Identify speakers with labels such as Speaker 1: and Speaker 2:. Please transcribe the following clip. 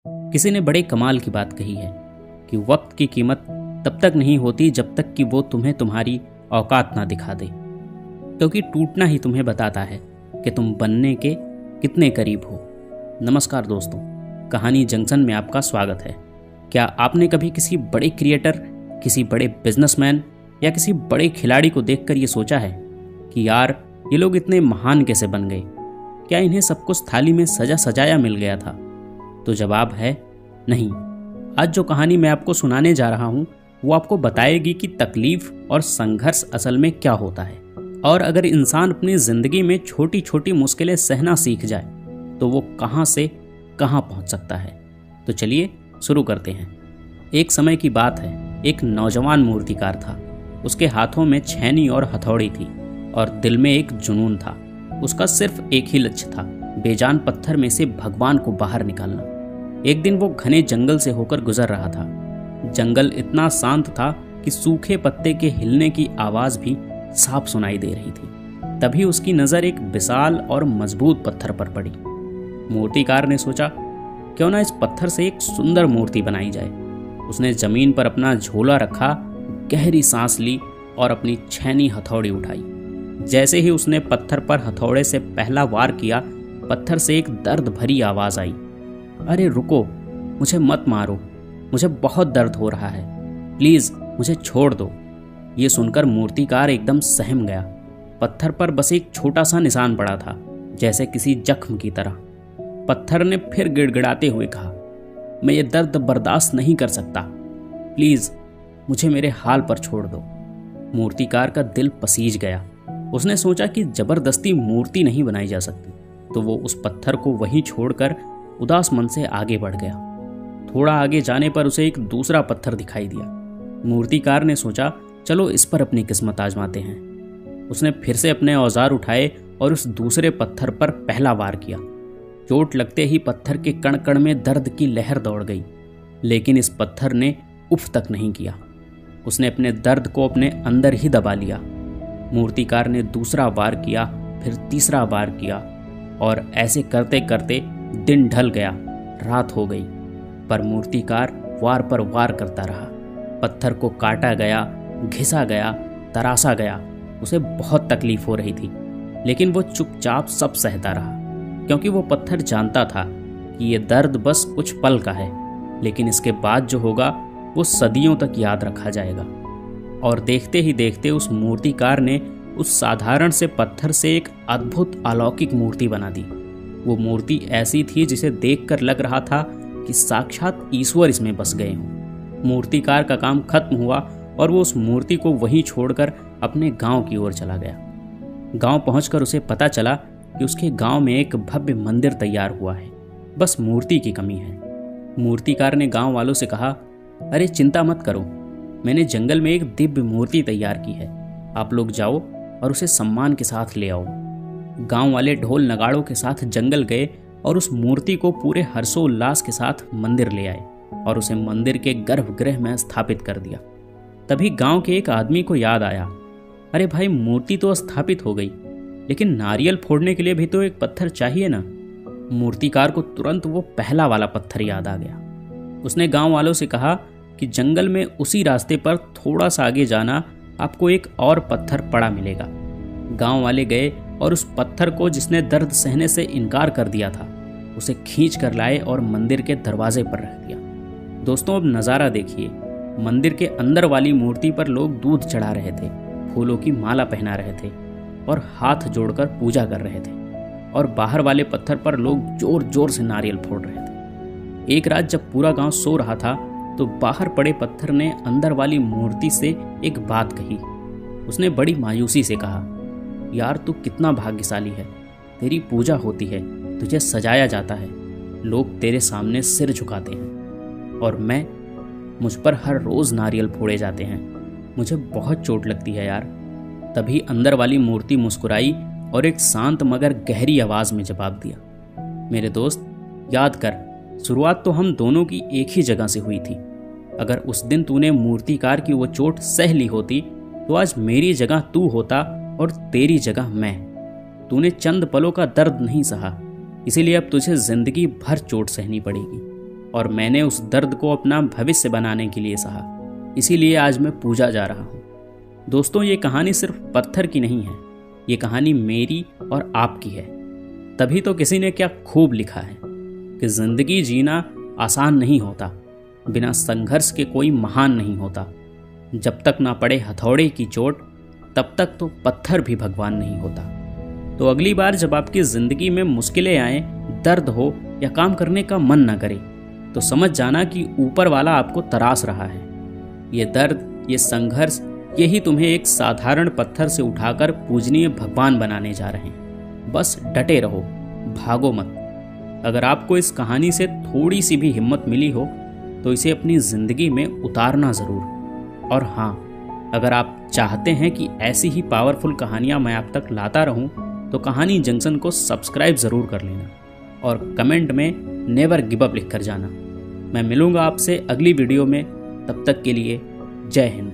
Speaker 1: किसी ने बड़े कमाल की बात कही है कि वक्त की कीमत तब तक नहीं होती जब तक कि वो तुम्हें तुम्हारी औकात ना दिखा दे, क्योंकि टूटना ही तुम्हें बताता है कि तुम बनने के कितने करीब हो। नमस्कार दोस्तों, कहानी जंक्शन में आपका स्वागत है। क्या आपने कभी किसी बड़े क्रिएटर, किसी बड़े बिजनेसमैन या किसी बड़े खिलाड़ी को देखकर ये सोचा है कि यार ये लोग इतने महान कैसे बन गए? क्या इन्हें सब कुछ थाली में सजा सजाया मिल गया था? तो जवाब है नहीं। आज जो कहानी मैं आपको सुनाने जा रहा हूँ वो आपको बताएगी कि तकलीफ और संघर्ष असल में क्या होता है, और अगर इंसान अपनी जिंदगी में छोटी छोटी मुश्किलें सहना सीख जाए तो वो कहाँ से कहाँ पहुँच सकता है। तो चलिए शुरू करते हैं। एक समय की बात है, एक नौजवान मूर्तिकार था। उसके हाथों में छेनी और हथौड़ी थी और दिल में एक जुनून था। उसका सिर्फ एक ही लक्ष्य था, बेजान पत्थर में से भगवान को बाहर निकालना। एक दिन वो घने जंगल से होकर गुजर रहा था। जंगल इतना शांत था कि सूखे पत्ते के हिलने की आवाज भी साफ सुनाई दे रही थी। तभी उसकी नजर एक विशाल और मजबूत पत्थर पर पड़ी। मूर्तिकार ने सोचा, क्यों ना इस पत्थर से एक सुंदर मूर्ति बनाई जाए। उसने जमीन पर अपना झोला रखा, गहरी सांस ली और अपनी छेनी हथौड़ी उठाई। जैसे ही उसने पत्थर पर हथौड़े से पहला वार किया, पत्थर से एक दर्द भरी आवाज आई, अरे रुको, मुझे मत मारो, मुझे बहुत दर्द हो रहा है, प्लीज मुझे छोड़ दो। ये सुनकर मूर्तिकार एकदम सहम गया। पत्थर पर बस एक छोटा सा निशान पड़ा था, जैसे किसी जख्म की तरह। पत्थर ने फिर गिड़गिड़ाते हुए कहा, मैं ये दर्द बर्दाश्त नहीं कर सकता, प्लीज मुझे मेरे हाल पर छोड़ दो। मूर्तिकार का दिल पसीज गया। उसने सोचा कि जबरदस्ती मूर्ति नहीं बनाई जा सकती, तो वो उस पत्थर को वहीं छोड़कर उदास मन से आगे बढ़ गया। थोड़ा आगे जाने पर उसे एक दूसरा पत्थर दिखाई दिया। मूर्तिकार ने सोचा, चलो इस पर अपनी किस्मत आजमाते हैं। उसने फिर से अपने औजार उठाए और उस दूसरे पत्थर पर पहला वार किया। चोट लगते ही पत्थर के कण कण में दर्द की लहर दौड़ गई, लेकिन इस पत्थर ने उफ तक नहीं किया। उसने अपने दर्द को अपने अंदर ही दबा लिया। मूर्तिकार ने दूसरा वार किया, फिर तीसरा वार किया, और ऐसे करते करते दिन ढल गया, रात हो गई। पर मूर्तिकार वार पर वार करता रहा। पत्थर को काटा गया, घिसा गया, तराशा गया। उसे बहुत तकलीफ हो रही थी, लेकिन वो चुपचाप सब सहता रहा, क्योंकि वो पत्थर जानता था कि ये दर्द बस कुछ पल का है, लेकिन इसके बाद जो होगा वो सदियों तक याद रखा जाएगा। और देखते ही देखते उस मूर्तिकार ने उस साधारण से पत्थर से एक अद्भुत अलौकिक मूर्ति बना दी। वो मूर्ति ऐसी थी जिसे देखकर लग रहा था कि साक्षात ईश्वर इसमें बस गए हों। मूर्तिकार का काम खत्म हुआ और वो उस मूर्ति को वहीं छोड़कर अपने गांव की ओर चला गया। गांव पहुंचकर उसे पता चला कि उसके गांव में एक भव्य मंदिर तैयार हुआ है, बस मूर्ति की कमी है। मूर्तिकार ने गांव वालों से कहा, अरे चिंता मत करो, मैंने जंगल में एक दिव्य मूर्ति तैयार की है, आप लोग जाओ और उसे सम्मान के साथ ले आओ। गांव वाले ढोल नगाड़ों के साथ जंगल गए और उस मूर्ति को पूरे हर्षोल्लास के साथ मंदिर ले आए और उसे मंदिर के गर्भगृह में स्थापित कर दिया। तभी गांव के एक आदमी को याद आया, अरे भाई, मूर्ति तो स्थापित हो गई, लेकिन नारियल फोड़ने के लिए भी तो एक पत्थर चाहिए ना। मूर्तिकार को तुरंत वो पहला वाला पत्थर याद आ गया। उसने गांव वालों से कहा कि जंगल में उसी रास्ते पर थोड़ा सा आगे जाना, आपको एक और पत्थर पड़ा मिलेगा। गांव वाले गए और उस पत्थर को, जिसने दर्द सहने से इनकार कर दिया था, उसे खींच कर लाए और मंदिर के दरवाजे पर रख दिया। दोस्तों, अब नज़ारा देखिए। मंदिर के अंदर वाली मूर्ति पर लोग दूध चढ़ा रहे थे, फूलों की माला पहना रहे थे और हाथ जोड़कर पूजा कर रहे थे, और बाहर वाले पत्थर पर लोग जोर जोर से नारियल फोड़ रहे थे। एक रात जब पूरा गांव सो रहा था तो बाहर पड़े पत्थर ने अंदर वाली मूर्ति से एक बात कही। उसने बड़ी मायूसी से कहा, यार तू कितना भाग्यशाली है, तेरी पूजा होती है, तुझे सजाया जाता है, लोग तेरे सामने सिर झुकाते हैं, और मुझ पर हर रोज नारियल फोड़े जाते हैं, मुझे बहुत चोट लगती है यार। तभी अंदर वाली मूर्ति मुस्कुराई और एक शांत मगर गहरी आवाज में जवाब दिया, मेरे दोस्त, याद कर, शुरुआत तो हम दोनों की एक ही जगह से हुई थी। अगर उस दिन तूने मूर्तिकार की वो चोट सह ली होती तो आज मेरी जगह तू होता और तेरी जगह मैं। तूने चंद पलों का दर्द नहीं सहा, इसीलिए अब तुझे जिंदगी भर चोट सहनी पड़ेगी। और मैंने उस दर्द को अपना भविष्य बनाने के लिए सहा। इसीलिए आज मैं पूजा जा रहा हूँ। दोस्तों, ये कहानी सिर्फ पत्थर की नहीं है, ये कहानी मेरी और आपकी है। तभी तो किसी ने क्या खूब लिखा है कि जिंदगी जीना आसान नहीं होता, बिना संघर्ष के कोई महान नहीं होता। जब तक ना पड़े हथौड़े की चोट, तब तक तो पत्थर भी भगवान नहीं होता। तो अगली बार जब आपकी जिंदगी में मुश्किलें आए, दर्द हो या काम करने का मन ना करे, तो समझ जाना कि ऊपर वाला आपको तराश रहा है। ये दर्द, ये संघर्ष, यही तुम्हें एक साधारण पत्थर से उठाकर पूजनीय भगवान बनाने जा रहे हैं। बस डटे रहो, भागो मत। अगर आपको इस कहानी से थोड़ी सी भी हिम्मत मिली हो तो इसे अपनी ज़िंदगी में उतारना ज़रूर। और हाँ, अगर आप चाहते हैं कि ऐसी ही पावरफुल कहानियाँ मैं आप तक लाता रहूँ तो कहानी जंक्शन को सब्सक्राइब ज़रूर कर लेना और कमेंट में नेवर गिव अप लिख कर जाना। मैं मिलूँगा आपसे अगली वीडियो में, तब तक के लिए जय हिंद।